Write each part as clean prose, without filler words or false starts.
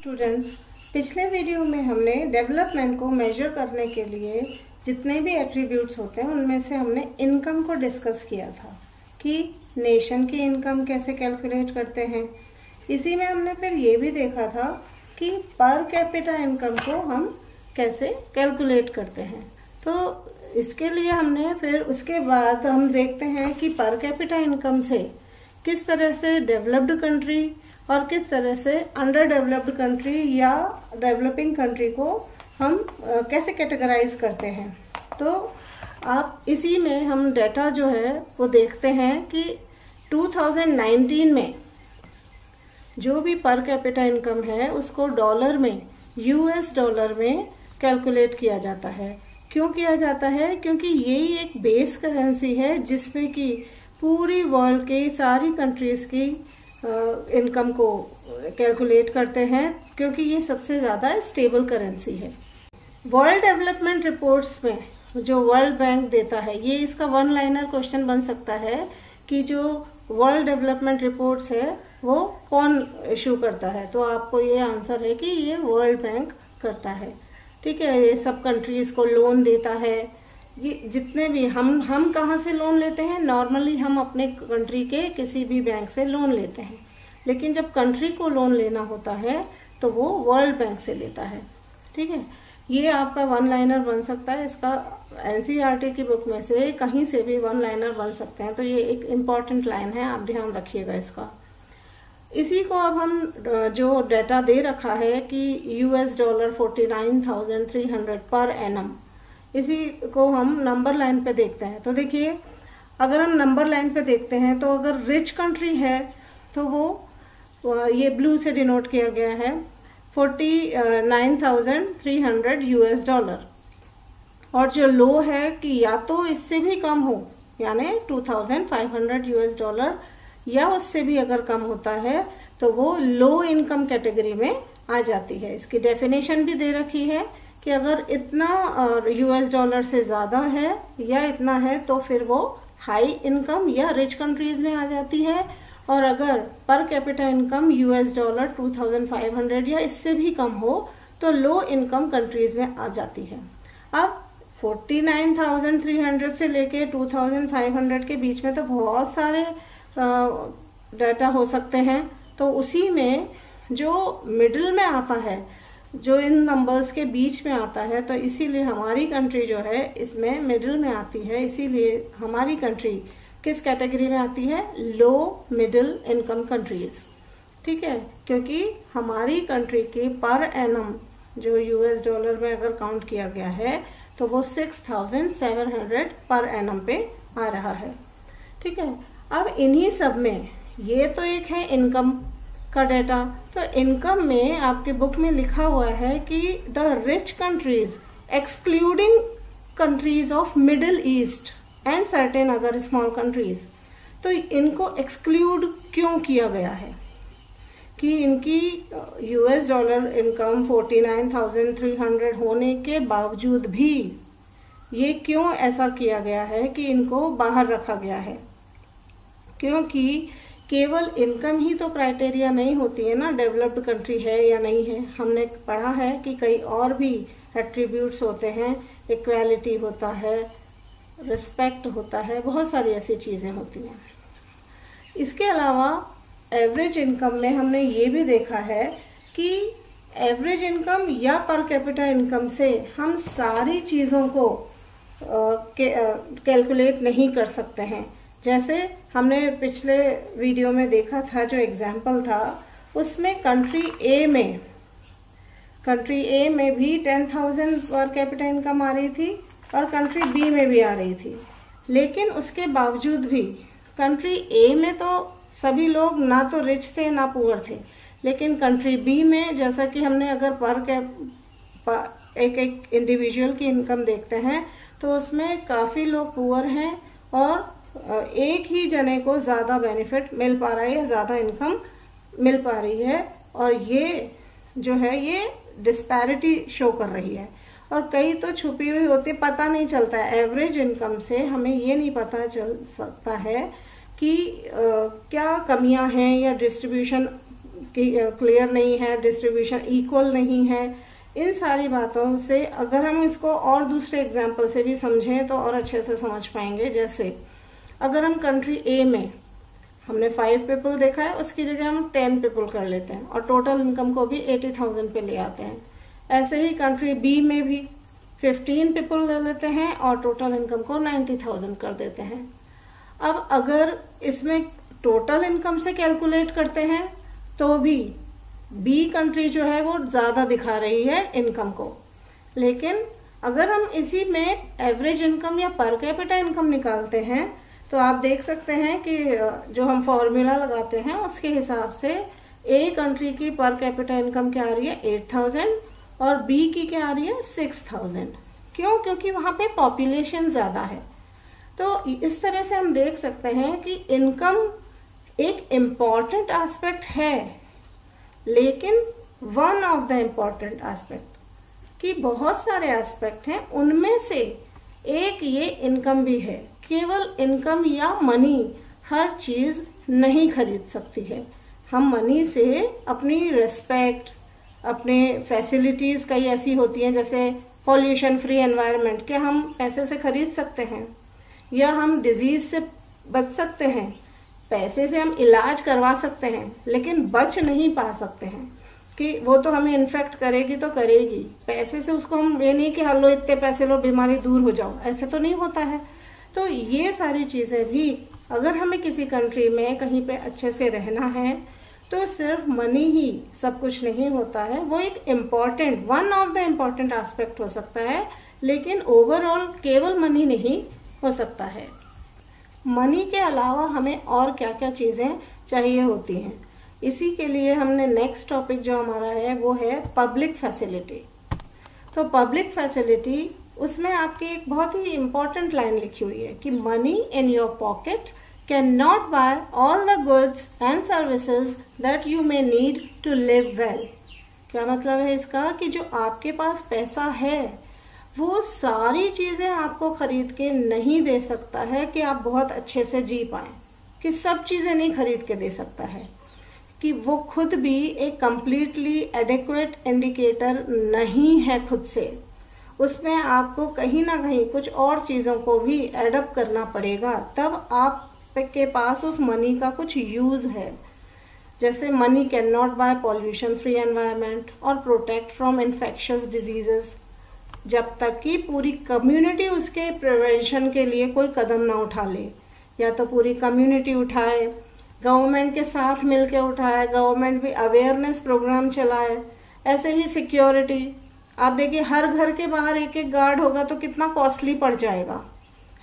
Students, पिछले video में हमने डेवलपमेंट को मेजर करने के लिए जितने भी एट्रीब्यूट्स होते हैं उनमें से हमने इनकम को डिस्कस किया था कि नेशन की इनकम कैसे कैलकुलेट करते हैं। इसी में हमने फिर ये भी देखा था कि पर कैपिटा इनकम को हम कैसे कैलकुलेट करते हैं। तो इसके लिए हमने फिर उसके बाद हम देखते हैं कि पर कैपिटा इनकम से किस तरह से डेवलप्ड कंट्री और किस तरह से अंडर डेवलप्ड कंट्री या डेवलपिंग कंट्री को हम कैसे कैटेगराइज करते हैं। तो आप इसी में हम डाटा जो है वो देखते हैं कि 2019 में जो भी पर कैपिटा इनकम है उसको डॉलर में, यूएस डॉलर में कैलकुलेट किया जाता है। क्यों किया जाता है? क्योंकि यही एक बेस करेंसी है जिसमें कि पूरी वर्ल्ड की सारी कंट्रीज की इनकम को कैलकुलेट करते हैं, क्योंकि ये सबसे ज्यादा स्टेबल करेंसी है। वर्ल्ड डेवलपमेंट रिपोर्ट्स में जो वर्ल्ड बैंक देता है, ये इसका वन लाइनर क्वेश्चन बन सकता है कि जो वर्ल्ड डेवलपमेंट रिपोर्ट्स है वो कौन इशू करता है। तो आपको ये आंसर है कि ये वर्ल्ड बैंक करता है। ठीक है, ये सब कंट्रीज को लोन देता है। ये जितने भी हम कहाँ से लोन लेते हैं? नॉर्मली हम अपने कंट्री के किसी भी बैंक से लोन लेते हैं, लेकिन जब कंट्री को लोन लेना होता है तो वो वर्ल्ड बैंक से लेता है। ठीक है, ये आपका वन लाइनर बन सकता है। इसका एनसीईआरटी की बुक में से कहीं से भी वन लाइनर बन सकते हैं। तो ये एक इम्पॉर्टेंट लाइन है, आप ध्यान रखिएगा इसका। इसी को अब हम जो डाटा दे रखा है कि यूएस डॉलर 49,300 पर एनम, इसी को हम नंबर लाइन पे देखते हैं। तो देखिए, अगर हम नंबर लाइन पे देखते हैं तो अगर रिच कंट्री है तो वो ये ब्लू से डिनोट किया गया है 49,300 यूएस डॉलर, और जो लो है कि या तो इससे भी कम हो यानी 2,500 यूएस डॉलर, या उससे भी अगर कम होता है तो वो लो इनकम कैटेगरी में आ जाती है। इसकी डेफिनेशन भी दे रखी है कि अगर इतना यूएस डॉलर से ज्यादा है या इतना है तो फिर वो हाई इनकम या रिच कंट्रीज में आ जाती है, और अगर per capita income US dollar 2,500 या इससे भी कम हो तो लो इनकम कंट्रीज में आ जाती है। अब 49,300 से लेके 2,500 के बीच में तो बहुत सारे डाटा हो सकते हैं। तो उसी में जो मिडिल में आता है, जो इन नंबर्स के बीच में आता है, तो इसीलिए हमारी कंट्री जो है इसमें मिडिल में आती है। इसीलिए हमारी कंट्री किस कैटेगरी में आती है? Low middle income countries. ठीक है, क्योंकि हमारी कंट्री की पर एनम जो यूएस डॉलर में अगर काउंट किया गया है तो वो 6,700 पर एनम पे आ रहा है। ठीक है, अब इन्हीं सब में ये तो एक है इनकम का डाटा। तो इनकम में आपके बुक में लिखा हुआ है कि the rich countries excluding countries of middle east and certain other small countries. तो इनको एक्सक्लूड क्यों किया गया है कि इनकी यूएस डॉलर इनकम 49,300 होने के बावजूद भी ये क्यों ऐसा किया गया है कि इनको बाहर रखा गया है? क्योंकि केवल इनकम ही तो क्राइटेरिया नहीं होती है ना, डेवलप्ड कंट्री है या नहीं है। हमने पढ़ा है कि कई और भी एट्रीब्यूट्स होते हैं, इक्वालिटी होता है, रिस्पेक्ट होता है, बहुत सारी ऐसी चीजें होती हैं। इसके अलावा एवरेज इनकम में हमने ये भी देखा है कि एवरेज इनकम या पर कैपिटा इनकम से हम सारी चीजों को कैलकुलेट नहीं कर सकते हैं। जैसे हमने पिछले वीडियो में देखा था, जो एग्जाम्पल था उसमें कंट्री ए में भी 10,000 पर कैपिटा इनकम आ रही थी और कंट्री बी में भी आ रही थी, लेकिन उसके बावजूद भी कंट्री ए में तो सभी लोग ना तो रिच थे ना पुअर थे, लेकिन कंट्री बी में जैसा कि हमने अगर एक इंडिविजुअल की इनकम देखते हैं तो उसमें काफी लोग पुअर हैं और एक ही जने को ज्यादा बेनिफिट मिल पा रहा है या ज्यादा इनकम मिल पा रही है, और ये जो है ये डिस्पैरिटी शो कर रही है। और कई तो छुपी हुई होती, पता नहीं चलता है। एवरेज इनकम से हमें ये नहीं पता चल सकता है कि क्या कमियां हैं या डिस्ट्रीब्यूशन क्लियर नहीं है, डिस्ट्रीब्यूशन इक्वल नहीं है। इन सारी बातों से अगर हम इसको और दूसरे एग्जाम्पल से भी समझें तो और अच्छे से समझ पाएंगे। जैसे अगर हम कंट्री ए में हमने 5 पीपल देखा है, उसकी जगह हम 10 पीपल कर लेते हैं और टोटल इनकम को भी 80,000 पे ले आते हैं। ऐसे ही कंट्री बी में भी 15 पीपल ले लेते हैं और टोटल इनकम को 90,000 कर देते हैं। अब अगर इसमें टोटल इनकम से कैलकुलेट करते हैं तो भी बी कंट्री जो है वो ज्यादा दिखा रही है इनकम को, लेकिन अगर हम इसी में एवरेज इनकम या पर कैपिटा इनकम निकालते हैं तो आप देख सकते हैं कि जो हम फॉर्मूला लगाते हैं उसके हिसाब से ए कंट्री की पर कैपिटा इनकम क्या आ रही है 8,000 और बी की क्या आ रही है 6,000। क्यों? क्योंकि वहां पे पॉपुलेशन ज्यादा है। तो इस तरह से हम देख सकते हैं कि इनकम एक इम्पॉर्टेंट एस्पेक्ट है, लेकिन one of the important aspect कि बहुत सारे एस्पेक्ट हैं, उनमें से एक ये इनकम भी है। केवल इनकम या मनी हर चीज नहीं खरीद सकती है। हम मनी से अपनी रिस्पेक्ट, अपने फैसिलिटीज कई ऐसी होती हैं जैसे पॉल्यूशन फ्री एनवायरनमेंट, क्या हम पैसे से खरीद सकते हैं? या हम डिजीज से बच सकते हैं? पैसे से हम इलाज करवा सकते हैं, लेकिन बच नहीं पा सकते हैं कि वो तो हमें इन्फेक्ट करेगी तो करेगी। पैसे से उसको हम ये नहीं कि हाँ लो इतने पैसे लो बीमारी दूर हो जाओ, ऐसे तो नहीं होता है। तो ये सारी चीजें भी अगर हमें किसी कंट्री में कहीं पे अच्छे से रहना है तो सिर्फ मनी ही सब कुछ नहीं होता है। वो एक important, one of the important aspect हो सकता है, लेकिन ओवरऑल केवल मनी नहीं हो सकता है। मनी के अलावा हमें और क्या क्या चीजें चाहिए होती हैं, इसी के लिए हमने नेक्स्ट टॉपिक जो हमारा है वो है पब्लिक फैसिलिटी। तो पब्लिक फैसिलिटी, उसमें आपकी एक बहुत ही इंपॉर्टेंट लाइन लिखी हुई है कि money in your pocket can not buy all the goods and services that you may need to live well. क्या मतलब है इसका? कि जो आपके पास पैसा है वो सारी चीजें आपको खरीद के नहीं दे सकता है कि आप बहुत अच्छे से जी पाए, कि सब चीजें नहीं खरीद के दे सकता है, कि वो खुद भी एक कंप्लीटली एडिक्वेट इंडिकेटर नहीं है खुद से। उसमें आपको कहीं ना कहीं कुछ और चीजों को भी एडअप करना पड़ेगा, तब आपके पास उस मनी का कुछ यूज है। जैसे money can not buy pollution free environment और प्रोटेक्ट फ्रॉम इन्फेक्शियस डिजीजेस, जब तक कि पूरी कम्युनिटी उसके प्रिवेंशन के लिए कोई कदम ना उठा ले, या तो पूरी कम्युनिटी उठाए, गवर्नमेंट के साथ मिलकर उठाए, गवर्नमेंट भी अवेयरनेस प्रोग्राम चलाए। ऐसे ही सिक्योरिटी, आप देखिए हर घर के बाहर एक एक गार्ड होगा तो कितना कॉस्टली पड़ जाएगा,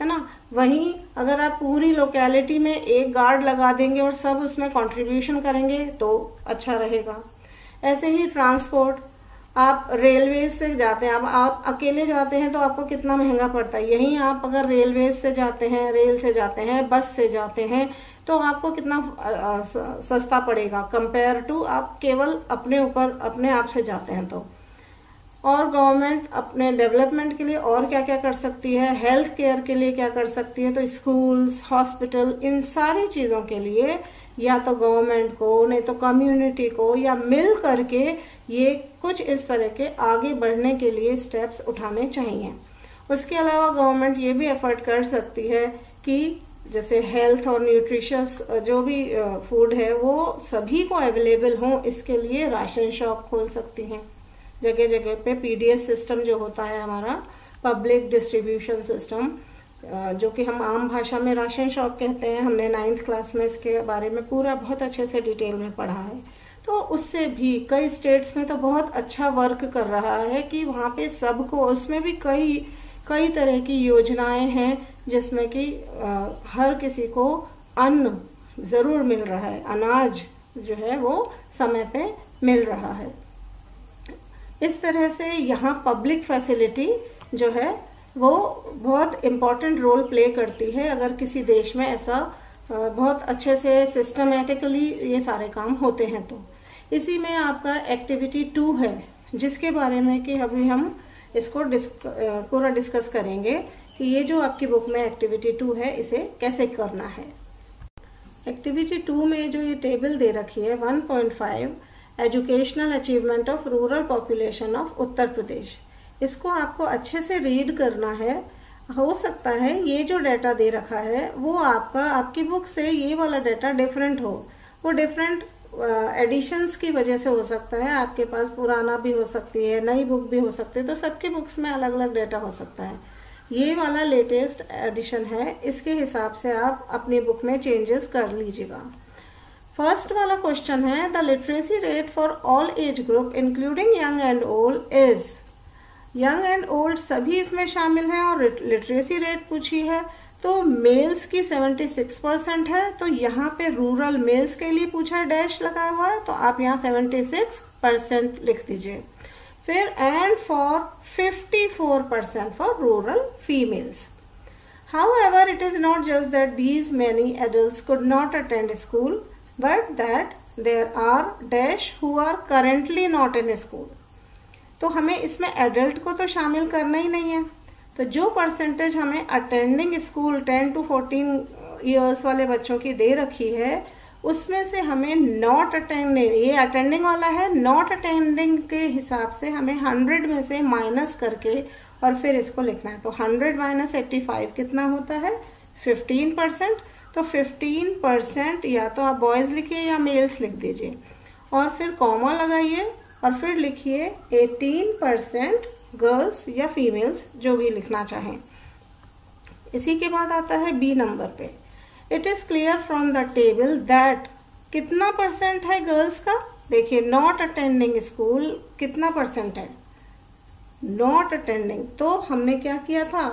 है ना। वहीं अगर आप पूरी लोकेलिटी में एक गार्ड लगा देंगे और सब उसमें कंट्रीब्यूशन करेंगे तो अच्छा रहेगा। ऐसे ही ट्रांसपोर्ट, आप रेलवे से जाते हैं, अब आप अकेले जाते हैं तो आपको कितना महंगा पड़ता है। यहीं आप अगर रेलवे से जाते हैं, रेल से जाते हैं, बस से जाते हैं तो आपको कितना सस्ता पड़ेगा कंपेयर टू आप केवल अपने ऊपर अपने आप से जाते हैं तो। और गवर्नमेंट अपने डेवलपमेंट के लिए और क्या क्या कर सकती है, हेल्थ केयर के लिए क्या कर सकती है, तो स्कूल्स, हॉस्पिटल, इन सारी चीजों के लिए या तो गवर्नमेंट को नहीं तो कम्युनिटी को या मिल करके ये कुछ इस तरह के आगे बढ़ने के लिए स्टेप्स उठाने चाहिए। उसके अलावा गवर्नमेंट ये भी एफर्ट कर सकती है कि जैसे हेल्थ और न्यूट्रिशियस जो भी फूड है वो सभी को अवेलेबल हो, इसके लिए राशन शॉप खोल सकती हैं। जगह जगह पे पीडीएस सिस्टम जो होता है हमारा, पब्लिक डिस्ट्रीब्यूशन सिस्टम, जो कि हम आम भाषा में राशन शॉप कहते हैं, हमने 9th क्लास में इसके बारे में पूरा बहुत अच्छे से डिटेल में पढ़ा है। तो उससे भी कई स्टेट्स में तो बहुत अच्छा वर्क कर रहा है कि वहाँ पे सबको, उसमें भी कई तरह की योजनाएं हैं जिसमें कि हर किसी को अन्न जरूर मिल रहा है, अनाज जो है वो समय पे मिल रहा है। इस तरह से यहाँ पब्लिक फैसिलिटी जो है वो बहुत इम्पोर्टेंट रोल प्ले करती है अगर किसी देश में ऐसा बहुत अच्छे से सिस्टमेटिकली ये सारे काम होते हैं तो। इसी में आपका एक्टिविटी 2 है जिसके बारे में कि अभी हम इसको पूरा डिस्कस करेंगे कि ये जो आपकी बुक में एक्टिविटी 2 है इसे कैसे करना है। एक्टिविटी 2 में जो ये टेबल दे रखी है 1.5 educational achievement of rural population of Uttar Pradesh, इसको आपको अच्छे से रीड करना है। हो सकता है ये जो डाटा दे रखा है वो आपकी बुक से ये वाला डाटा डिफरेंट हो, वो डिफरेंट एडिशंस की वजह से हो सकता है। आपके पास पुराना भी हो सकती है, नई बुक भी हो सकती है, तो सबकी बुक्स में अलग अलग डाटा हो सकता है। ये वाला लेटेस्ट एडिशन है, इसके हिसाब से आप अपनी बुक में चेंजेस कर लीजिएगा। फर्स्ट वाला क्वेश्चन है the literacy rate for all age group including young and old is. Young and old सभी इसमें शामिल हैं और लिटरेसी रेट पूछी है, तो मेल्स की 76% है, तो यहाँ पे रूरल मेल्स के लिए पूछा है, डैश लगाया हुआ है, तो आप यहाँ 76% लिख दीजिए। फिर and for 54% for rural females. However, it is not just that these many adults could not attend school, but that there are dash who are currently not in school. तो हमें इसमें एडल्ट को तो शामिल करना ही नहीं है, तो जो परसेंटेज हमें अटेंडिंग स्कूल 10 to 14 ईयर्स वाले बच्चों की दे रखी है, उसमें से हमें नॉट अटेंडिंग, ये अटेंडिंग वाला है, नॉट अटेंडिंग के हिसाब से हमें 100 में से माइनस करके और फिर इसको लिखना है। तो 100 माइनस 85 कितना होता है? 15%। तो 15% या तो आप बॉयज लिखिए या मेल्स लिख दीजिए और फिर कॉमा लगाइए और फिर लिखिए 18% गर्ल्स या फीमेल्स, जो भी लिखना चाहें। इसी के बाद आता है बी नंबर पे, it is clear from the table that कितना परसेंट है गर्ल्स का। देखिए नॉट अटेंडिंग स्कूल कितना परसेंट है, नॉट अटेंडिंग, तो हमने क्या किया था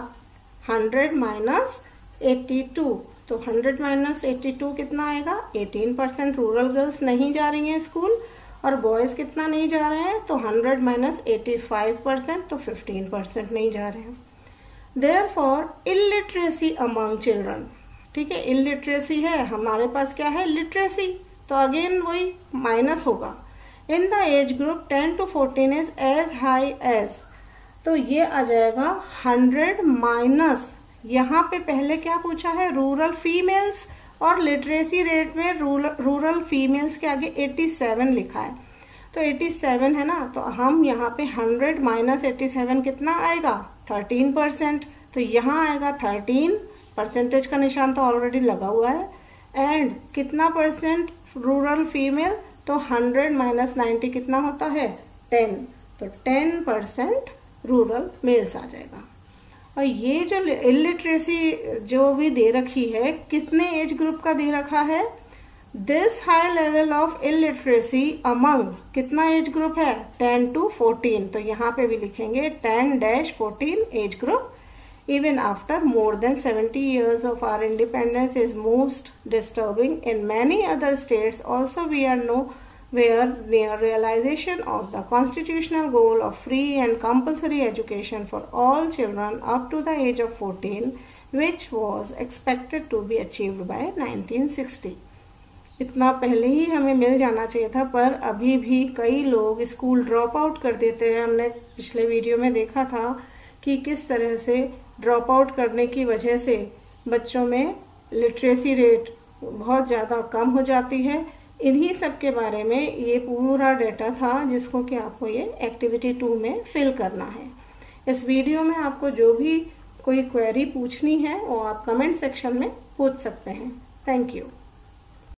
100 माइनस 82, तो 100 माइनस 82 कितना आएगा 18%। रूरल गर्ल्स नहीं जा रही हैं स्कूल और बॉयज कितना नहीं जा रहे हैं, तो 100 माइनस 85%, तो 15% नहीं जा रहे हैं। देयरफॉर इलिटरेसी अमंग चिल्ड्रन, ठीक है, इलिटरेसी है, हमारे पास क्या है लिटरेसी, तो अगेन वही माइनस होगा। In the age group 10 to 14 is as high as, तो ये आ जाएगा 100 माइनस, यहाँ पे पहले क्या पूछा है रूरल फीमेल्स, और लिटरेसी रेट में रूरल फीमेल्स के आगे 87 लिखा है, तो 87 है ना, तो हम यहाँ पे 100 माइनस 87 कितना आएगा 13%, तो यहाँ आएगा 13, परसेंटेज का निशान तो ऑलरेडी लगा हुआ है, एंड कितना परसेंट रूरल फीमेल, तो 100 माइनस 90 कितना होता है 10, तो 10% रूरल मेल्स आ जाएगा। और ये जो इलिटरेसी जो भी दे रखी है कितने एज ग्रुप का दे रखा है, this high level of illiteracy among कितना एज ग्रुप है 10 to 14, तो यहाँ पे भी लिखेंगे 10-14 age group. Even after more than 70 years of our independence is most disturbing. In many other states also we are nowhere near realization of the constitutional goal of free and compulsory education for all children up to the age of 14, which was expected to be achieved by 1960. इतना पहले ही हमें मिल जाना चाहिए था, पर अभी भी कई लोग स्कूल ड्रॉप आउट कर देते हैं। हमने पिछले वीडियो में देखा था कि किस तरह से ड्रॉप आउट करने की वजह से बच्चों में लिटरेसी रेट बहुत ज़्यादा कम हो जाती है। इन्हीं सब के बारे में ये पूरा डेटा था जिसको कि आपको ये एक्टिविटी 2 में फिल करना है। इस वीडियो में आपको जो भी कोई क्वेरी पूछनी है वो आप कमेंट सेक्शन में पूछ सकते हैं। Thank you.